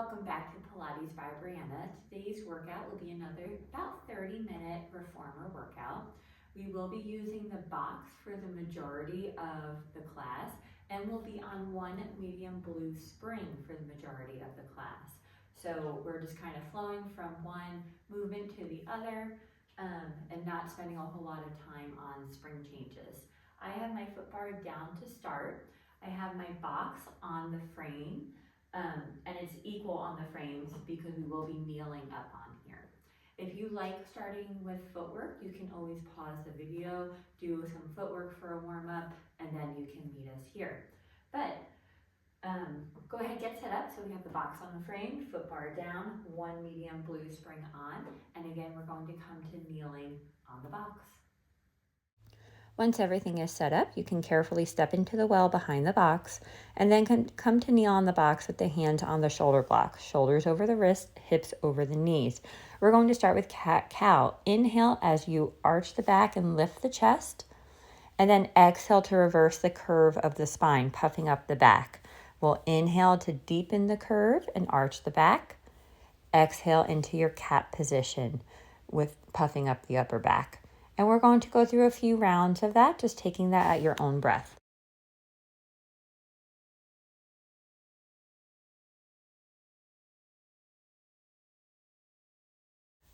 Welcome back to Pilates by Brianna. Today's workout will be another about 30-minute reformer workout. We will be using the box for the majority of the class, and we'll be on one medium blue spring for the majority of the class. So we're just kind of flowing from one movement to the other and not spending a whole lot of time on spring changes. I have my foot bar down to start. I have my box on the frame. And it's equal on the frames because we will be kneeling up on here. If you like starting with footwork, you can always pause the video, do some footwork for a warm up, and then you can meet us here. But go ahead, get set up. So we have the box on the frame, foot bar down, one medium blue spring on, and again, we're going to come to kneeling on the box. Once everything is set up, you can carefully step into the well behind the box and then come to kneel on the box with the hands on the shoulder blocks, shoulders over the wrist, hips over the knees. We're going to start with cat-cow. Inhale as you arch the back and lift the chest, and then exhale to reverse the curve of the spine, puffing up the back. We'll inhale to deepen the curve and arch the back. Exhale into your cat position with puffing up the upper back. And we're going to go through a few rounds of that, just taking that at your own breath.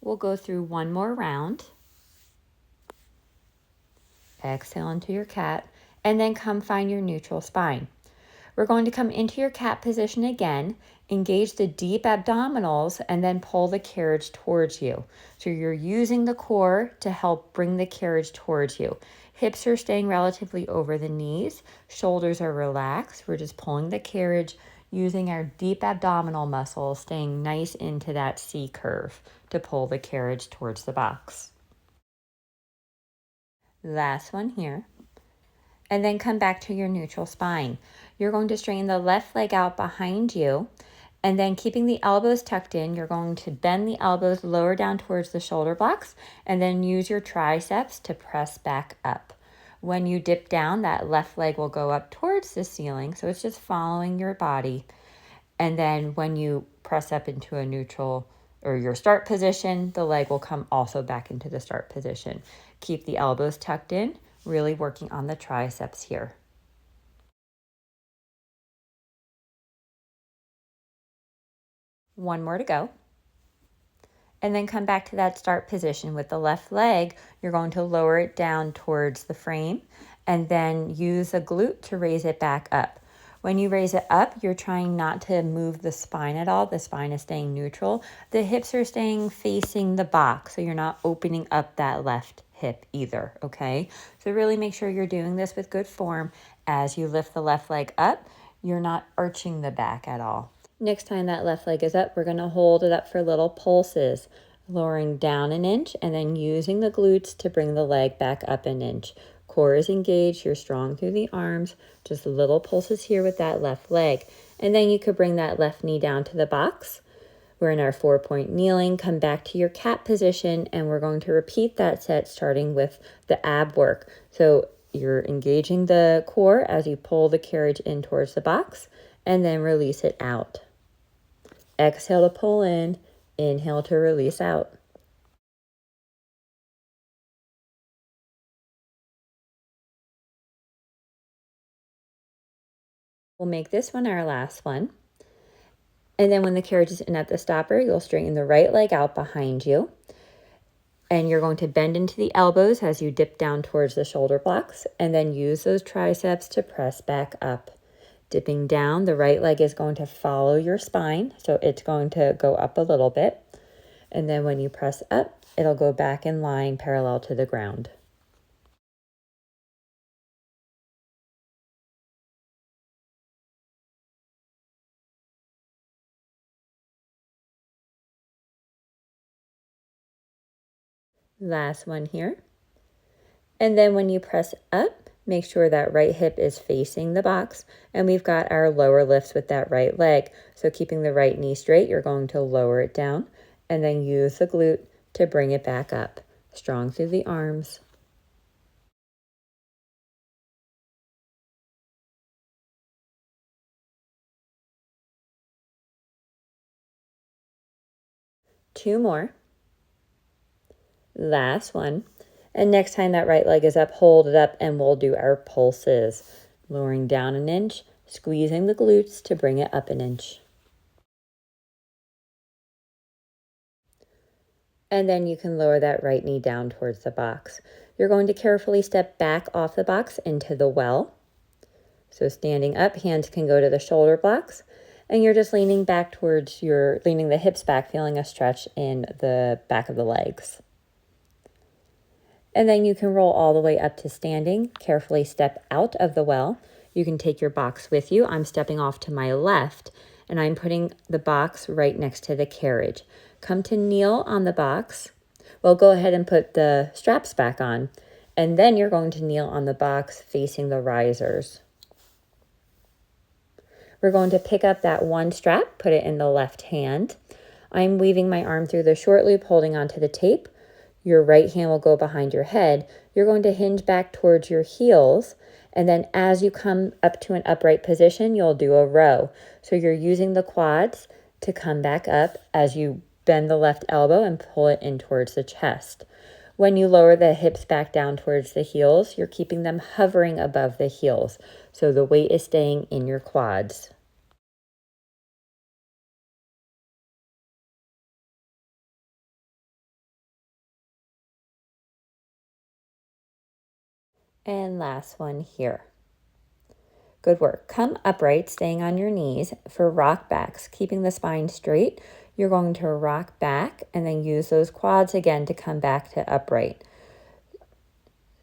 We'll go through one more round. Exhale into your cat, and then come find your neutral spine. We're going to come into your cat position again, engage the deep abdominals, and then pull the carriage towards you. So you're using the core to help bring the carriage towards you. Hips are staying relatively over the knees. Shoulders are relaxed. We're just pulling the carriage using our deep abdominal muscles, staying nice into that C curve to pull the carriage towards the box. Last one here. And then come back to your neutral spine. You're going to straighten the left leg out behind you, and then keeping the elbows tucked in, you're going to bend the elbows lower down towards the shoulder blocks, and then use your triceps to press back up. When you dip down, that left leg will go up towards the ceiling, so it's just following your body. And then when you press up into a neutral or your start position, the leg will come also back into the start position. Keep the elbows tucked in, really working on the triceps here. One more to go. And then come back to that start position with the left leg. You're going to lower it down towards the frame and then use a glute to raise it back up. When you raise it up, you're trying not to move the spine at all. The spine is staying neutral. The hips are staying facing the box, so you're not opening up that left hip either, okay? So really make sure you're doing this with good form. As you lift the left leg up, you're not arching the back at all. Next time that left leg is up, we're going to hold it up for little pulses, lowering down an inch and then using the glutes to bring the leg back up an inch. Core is engaged, you're strong through the arms, just little pulses here with that left leg. And then you could bring that left knee down to the box. We're in our 4-point kneeling. Come back to your cat position, and we're going to repeat that set starting with the ab work. So you're engaging the core as you pull the carriage in towards the box and then release it out. Exhale to pull in, inhale to release out. We'll make this one our last one. And then when the carriage is in at the stopper, you'll straighten the right leg out behind you. And you're going to bend into the elbows as you dip down towards the shoulder blocks, and then use those triceps to press back up. Dipping down, the right leg is going to follow your spine, so it's going to go up a little bit. And then when you press up, it'll go back in line parallel to the ground. Last one here. And then when you press up, make sure that right hip is facing the box. And we've got our lower lifts with that right leg. So keeping the right knee straight, you're going to lower it down and then use the glute to bring it back up. Strong through the arms. 2 more. Last one. And next time that right leg is up, hold it up and we'll do our pulses. Lowering down an inch, squeezing the glutes to bring it up an inch. And then you can lower that right knee down towards the box. You're going to carefully step back off the box into the well. So standing up, hands can go to the shoulder blocks. And you're just leaning back towards leaning the hips back, feeling a stretch in the back of the legs. And then you can roll all the way up to standing. Carefully step out of the well. You can take your box with you. I'm stepping off to my left, and I'm putting the box right next to the carriage. Come to kneel on the box. Well, go ahead and put the straps back on, and then you're going to kneel on the box facing the risers. We're going to pick up that one strap, put it in the left hand. I'm weaving my arm through the short loop, holding onto the tape. Your right hand will go behind your head. You're going to hinge back towards your heels. And then as you come up to an upright position, you'll do a row. So you're using the quads to come back up as you bend the left elbow and pull it in towards the chest. When you lower the hips back down towards the heels, you're keeping them hovering above the heels. So the weight is staying in your quads. And last one here. Good work. Come upright, staying on your knees for rock backs, keeping the spine straight. You're going to rock back and then use those quads again to come back to upright.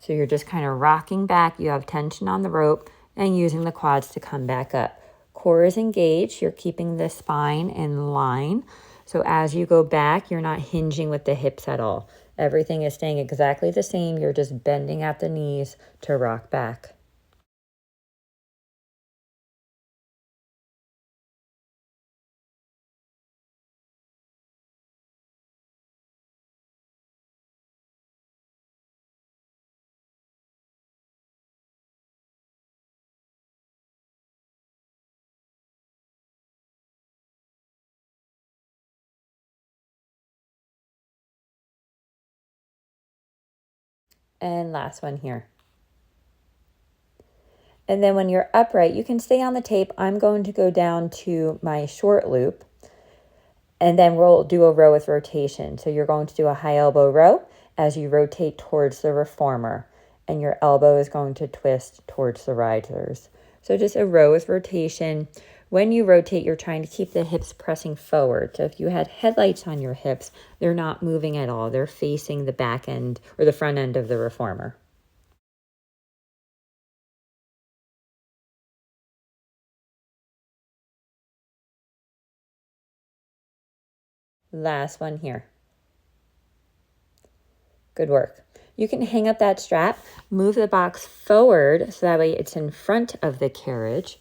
So you're just kind of rocking back. You have tension on the rope and using the quads to come back up. Core is engaged. You're keeping the spine in line. So as you go back, you're not hinging with the hips at all. Everything is staying exactly the same. You're just bending at the knees to rock back. And last one here. And then when you're upright, you can stay on the tape. I'm going to go down to my short loop, and then we'll do a row with rotation. So you're going to do a high elbow row as you rotate towards the reformer, and your elbow is going to twist towards the risers. So just a row with rotation. When you rotate, you're trying to keep the hips pressing forward. So if you had headlights on your hips, they're not moving at all. They're facing the back end or the front end of the reformer. Last one here. Good work. You can hang up that strap, move the box forward so that way it's in front of the carriage,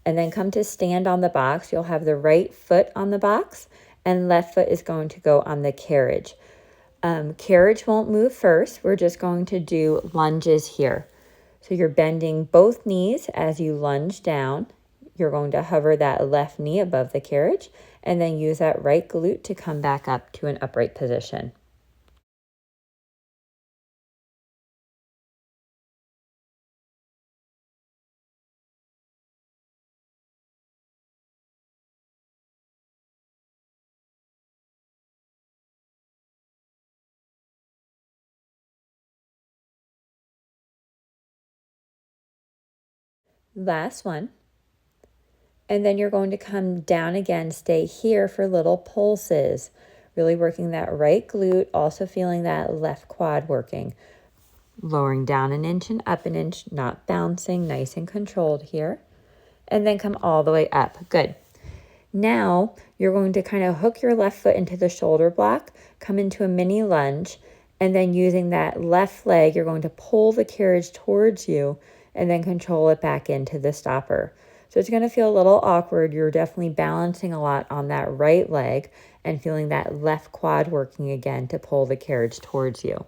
and then come to stand on the box. You'll have the right foot on the box and left foot is going to go on the carriage. Carriage won't move first. We're just going to do lunges here. So you're bending both knees as you lunge down. You're going to hover that left knee above the carriage and then use that right glute to come back up to an upright position. Last one. And then you're going to come down again, stay here for little pulses. Really working that right glute, also feeling that left quad working. Lowering down an inch and up an inch, not bouncing, nice and controlled here. And then come all the way up. Good. Now you're going to kind of hook your left foot into the shoulder block, come into a mini lunge, and then using that left leg, you're going to pull the carriage towards you and then control it back into the stopper. So it's going to feel a little awkward. You're definitely balancing a lot on that right leg and feeling that left quad working again to pull the carriage towards you.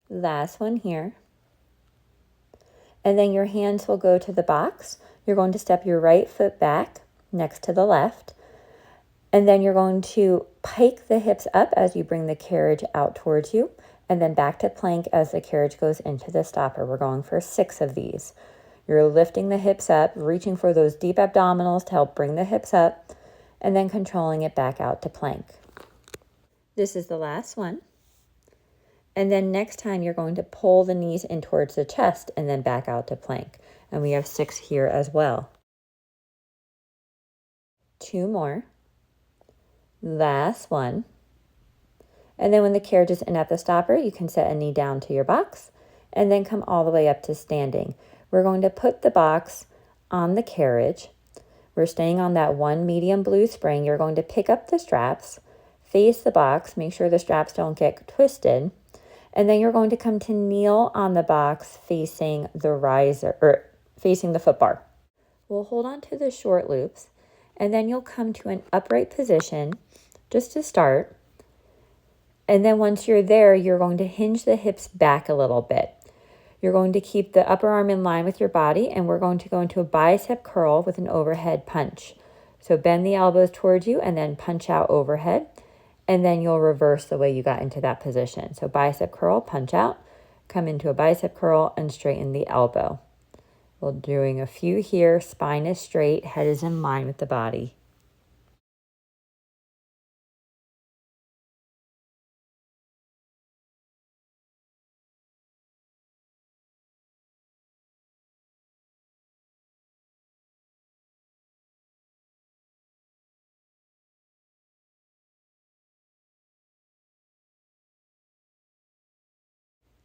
Last one here. And then your hands will go to the box. You're going to step your right foot back next to the left. And then you're going to pike the hips up as you bring the carriage out towards you, and then back to plank as the carriage goes into the stopper. We're going for 6 of these. You're lifting the hips up, reaching for those deep abdominals to help bring the hips up, and then controlling it back out to plank. This is the last one. And then next time you're going to pull the knees in towards the chest and then back out to plank. And we have 6 here as well. 2 more. Last one. And then when the carriage is in at the stopper, you can set a knee down to your box and then come all the way up to standing. We're going to put the box on the carriage. We're staying on that one medium blue spring. You're going to pick up the straps, face the box, make sure the straps don't get twisted, and then you're going to come to kneel on the box facing the riser, or facing the foot bar. We'll hold on to the short loops, and then you'll come to an upright position just to start. And then once you're there, you're going to hinge the hips back a little bit. You're going to keep the upper arm in line with your body, and we're going to go into a bicep curl with an overhead punch. So bend the elbows towards you and then punch out overhead, and then you'll reverse the way you got into that position. So bicep curl, punch out, come into a bicep curl, and straighten the elbow. We're doing a few here. Spine is straight, head is in line with the body.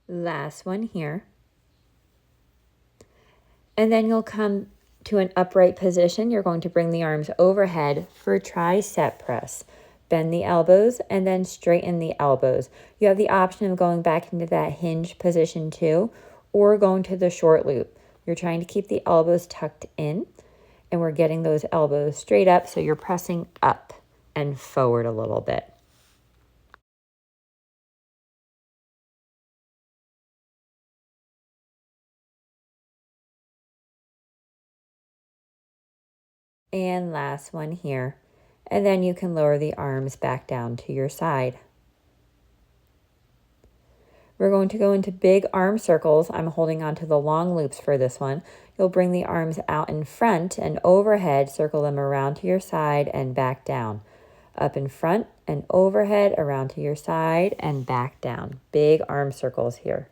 Last one here. And then you'll come to an upright position. You're going to bring the arms overhead for tricep press. Bend the elbows and then straighten the elbows. You have the option of going back into that hinge position too, or going to the short loop. You're trying to keep the elbows tucked in, and we're getting those elbows straight up, so you're pressing up and forward a little bit. And last one here. And then you can lower the arms back down to your side. We're going to go into big arm circles. I'm holding on to the long loops for this one. You'll bring the arms out in front and overhead, circle them around to your side and back down. Up in front and overhead, around to your side and back down. Big arm circles here.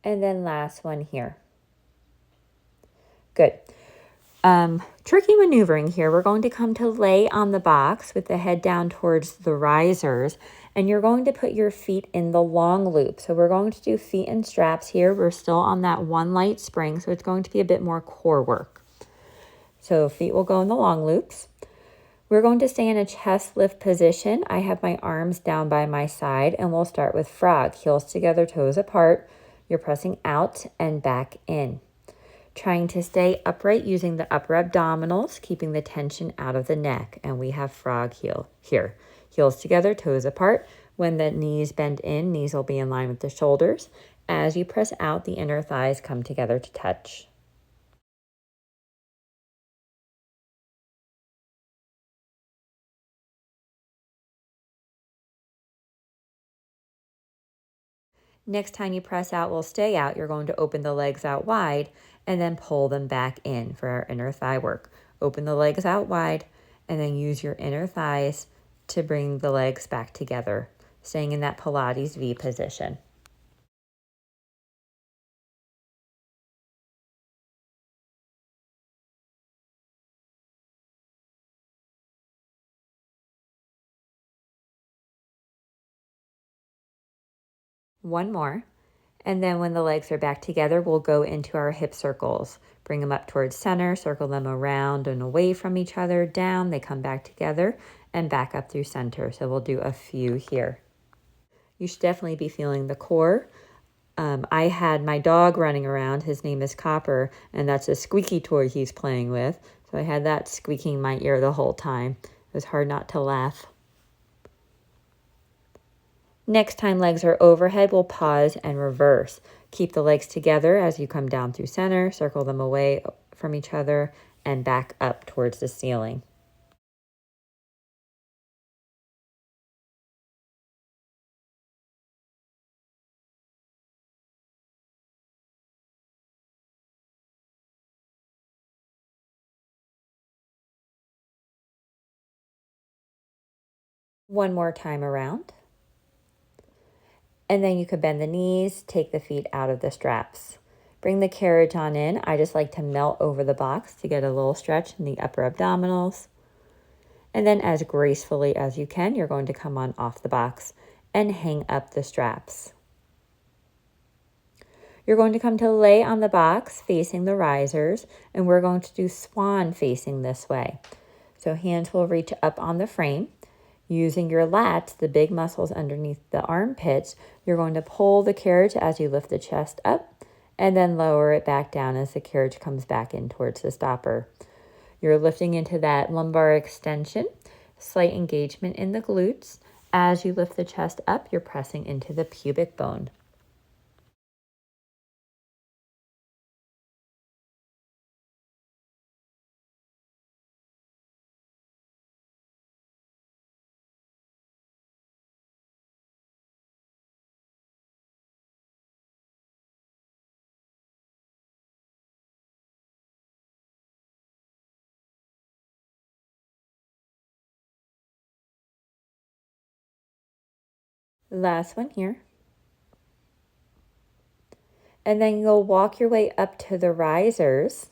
And then last one here. Good. Tricky maneuvering here. We're going to come to lay on the box with the head down towards the risers, and you're going to put your feet in the long loop. So we're going to do feet and straps here. We're still on that one light spring, so it's going to be a bit more core work. So feet will go in the long loops. We're going to stay in a chest lift position. I have my arms down by my side, and we'll start with frog. Heels together, toes apart. You're pressing out and back in. Trying to stay upright using the upper abdominals, keeping the tension out of the neck. And we have frog heel here. Heels together, toes apart. When the knees bend in, knees will be in line with the shoulders. As you press out, the inner thighs come together to touch. Next time you press out, will stay out. You're going to open the legs out wide and then pull them back in for our inner thigh work. Open the legs out wide and then use your inner thighs to bring the legs back together, staying in that Pilates V position. One more. And then when the legs are back together, we'll go into our hip circles. Bring them up towards center, circle them around and away from each other, down, they come back together, and back up through center. So we'll do a few here. You should definitely be feeling the core. I had my dog running around. His name is Copper, and that's a squeaky toy he's playing with. So I had that squeaking in my ear the whole time. It was hard not to laugh. Next time legs are overhead, we'll pause and reverse. Keep the legs together as you come down through center, circle them away from each other, and back up towards the ceiling. One more time around. And then you could bend the knees, take the feet out of the straps. Bring the carriage on in. I just like to melt over the box to get a little stretch in the upper abdominals. And then as gracefully as you can, you're going to come on off the box and hang up the straps. You're going to come to lay on the box facing the risers, and we're going to do swan facing this way. So hands will reach up on the frame. Using your lats, the big muscles underneath the armpits, you're going to pull the carriage as you lift the chest up and then lower it back down as the carriage comes back in towards the stopper. You're lifting into that lumbar extension, slight engagement in the glutes. As you lift the chest up, you're pressing into the pubic bone. Last one here. And then you'll walk your way up to the risers.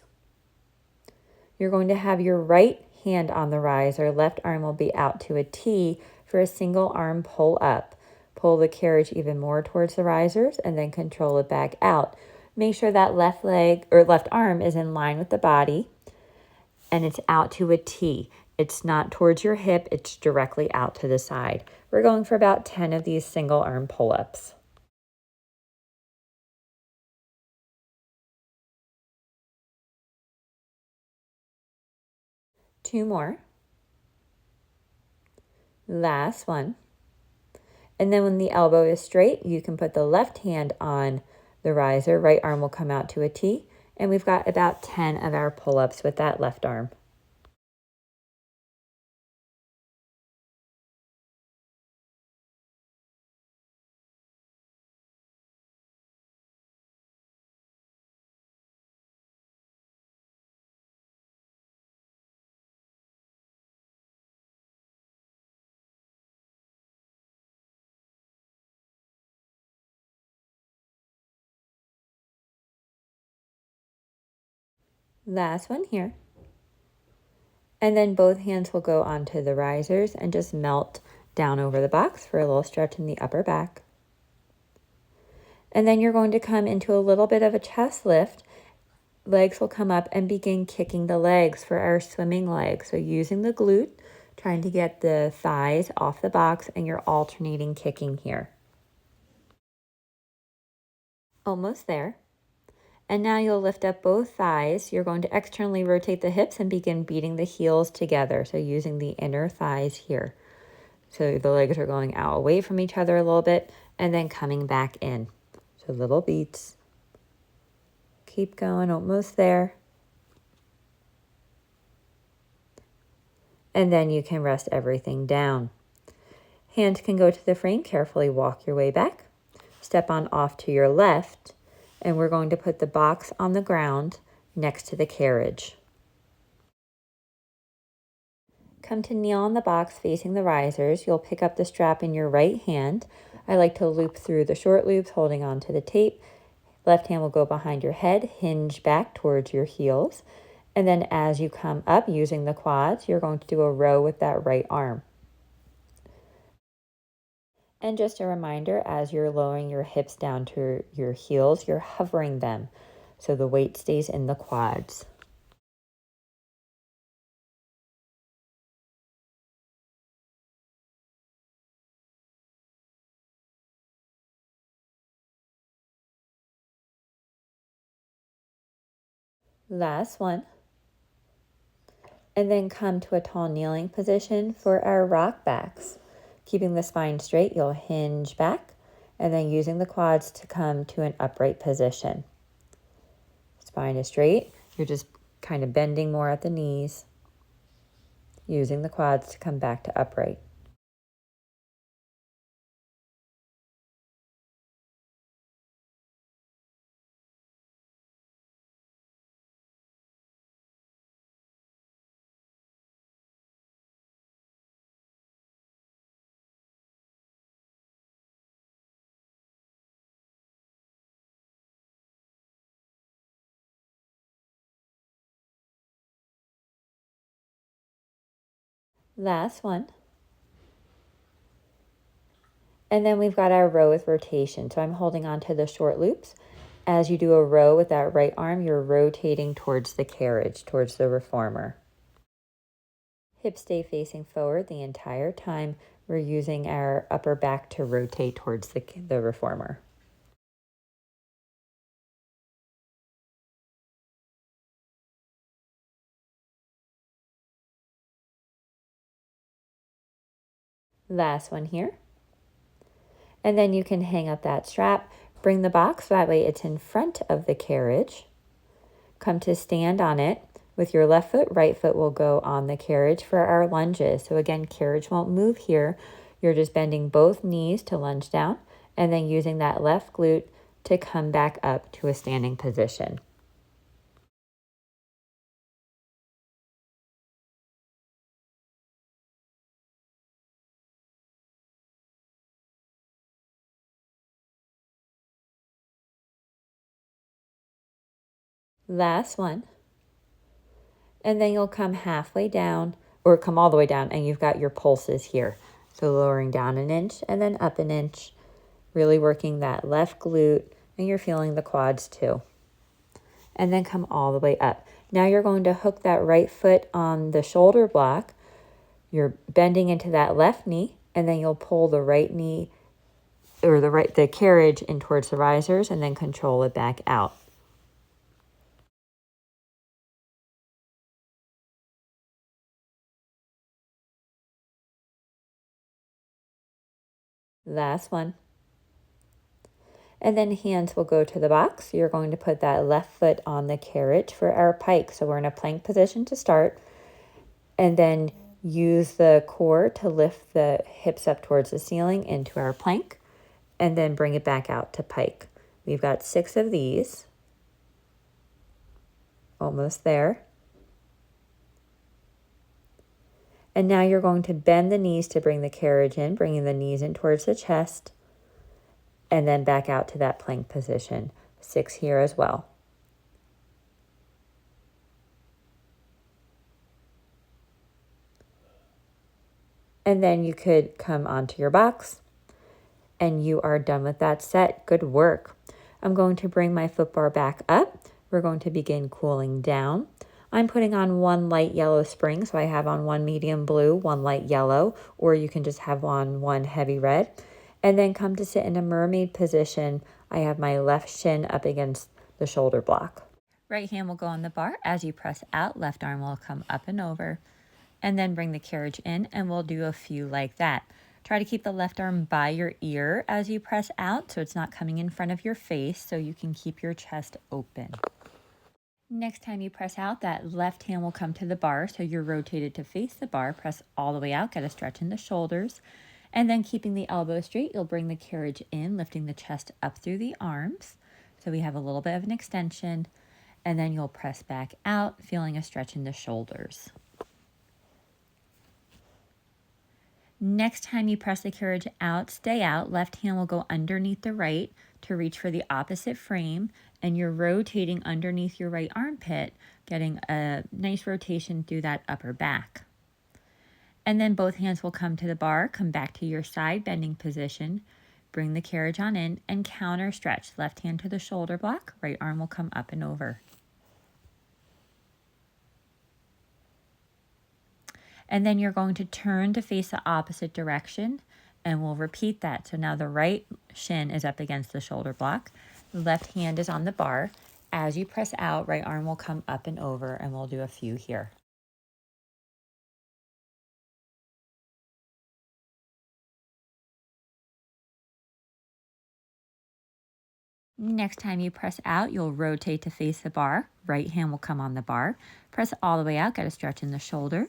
You're going to have your right hand on the riser. Left arm will be out to a T for a single arm pull up. Pull the carriage even more towards the risers and then control it back out. Make sure that left leg or left arm is in line with the body and it's out to a T. It's not towards your hip, it's directly out to the side. We're going for about 10 of these single arm pull-ups. Two more. Last one. And then when the elbow is straight, you can put the left hand on the riser. Right arm will come out to a T. And we've got about 10 of our pull-ups with that left arm. Last one here. And then both hands will go onto the risers and just melt down over the box for a little stretch in the upper back. And then you're going to come into a little bit of a chest lift. Legs will come up and begin kicking the legs for our swimming legs. So using the glute, trying to get the thighs off the box, and you're alternating kicking here. Almost there. And now you'll lift up both thighs. You're going to externally rotate the hips and begin beating the heels together. So using the inner thighs here. So the legs are going out away from each other a little bit and then coming back in. So little beats. Keep going, almost there. And then you can rest everything down. Hands can go to the frame. Carefully walk your way back. Step on off to your left. And we're going to put the box on the ground next to the carriage. Come to kneel on the box facing the risers. You'll pick up the strap in your right hand. I like to loop through the short loops, holding on to the tape. Left hand will go behind your head, hinge back towards your heels. And then as you come up using the quads, you're going to do a row with that right arm. And just a reminder, as you're lowering your hips down to your heels, you're hovering them so the weight stays in the quads. Last one. And then come to a tall kneeling position for our rock backs. Keeping the spine straight, you'll hinge back and then using the quads to come to an upright position. Spine is straight. You're just kind of bending more at the knees, using the quads to come back to upright. Last one. And then we've got our row with rotation. So I'm holding on to the short loops. As you do a row with that right arm, you're rotating towards the carriage, towards the reformer. Hips stay facing forward the entire time. We're using our upper back to rotate towards the reformer. Last one here. And then you can hang up that strap, bring the box, that way it's in front of the carriage. Come to stand on it. With your left foot, right foot will go on the carriage for our lunges. So again, carriage won't move here. You're just bending both knees to lunge down and then using that left glute to come back up to a standing position. Last one. And then you'll come halfway down or come all the way down and you've got your pulses here. So lowering down an inch and then up an inch, really working that left glute and you're feeling the quads too. And then come all the way up. Now you're going to hook that right foot on the shoulder block. You're bending into that left knee and then you'll pull the right knee or the carriage in towards the risers and then control it back out. Last one. And then hands will go to the box. You're going to put that left foot on the carriage for our pike. So we're in a plank position to start. And then use the core to lift the hips up towards the ceiling into our plank. And then bring it back out to pike. We've got 6 of these. Almost there. And now you're going to bend the knees to bring the carriage in, bringing the knees in towards the chest. And then back out to that plank position. 6 here as well. And then you could come onto your box and you are done with that set. Good work. I'm going to bring my foot bar back up. We're going to begin cooling down. I'm putting on 1 light yellow spring. So I have on 1 medium blue, 1 light yellow, or you can just have on 1 heavy red. And then come to sit in a mermaid position. I have my left shin up against the shoulder block. Right hand will go on the bar. As you press out, left arm will come up and over. And then bring the carriage in and we'll do a few like that. Try to keep the left arm by your ear as you press out so it's not coming in front of your face so you can keep your chest open. Next time you press out, that left hand will come to the bar so you're rotated to face the bar. Press all the way out, get a stretch in the shoulders. And then keeping the elbow straight, you'll bring the carriage in, lifting the chest up through the arms. So we have a little bit of an extension. And then you'll press back out, feeling a stretch in the shoulders. Next time you press the carriage out, stay out. Left hand will go underneath the right to reach for the opposite frame. And you're rotating underneath your right armpit, getting a nice rotation through that upper back. And then both hands will come to the bar, come back to your side bending position. Bring the carriage on in and counter stretch. Left hand to the shoulder block, right arm will come up and over. And then you're going to turn to face the opposite direction and we'll repeat that. So now the right shin is up against the shoulder block. The left hand is on the bar. As you press out, right arm will come up and over and we'll do a few here. Next time you press out, you'll rotate to face the bar. Right hand will come on the bar. Press all the way out, get a stretch in the shoulder,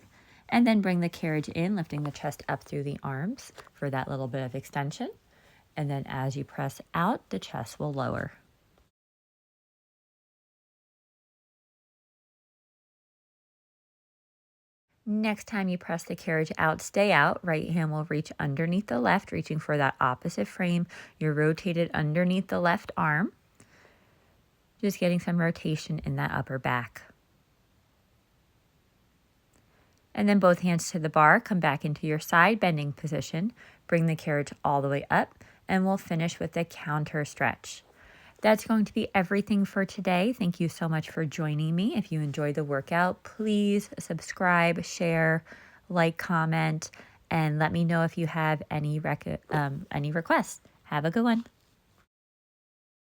and then bring the carriage in, lifting the chest up through the arms for that little bit of extension. And then as you press out, the chest will lower. Next time you press the carriage out, stay out. Right hand will reach underneath the left, reaching for that opposite frame. You're rotated underneath the left arm. Just getting some rotation in that upper back. And then both hands to the bar, come back into your side bending position. Bring the carriage all the way up, and we'll finish with a counter stretch. That's going to be everything for today. Thank you so much for joining me. If you enjoyed the workout, please subscribe, share, like, comment, and let me know if you have any requests. Have a good one.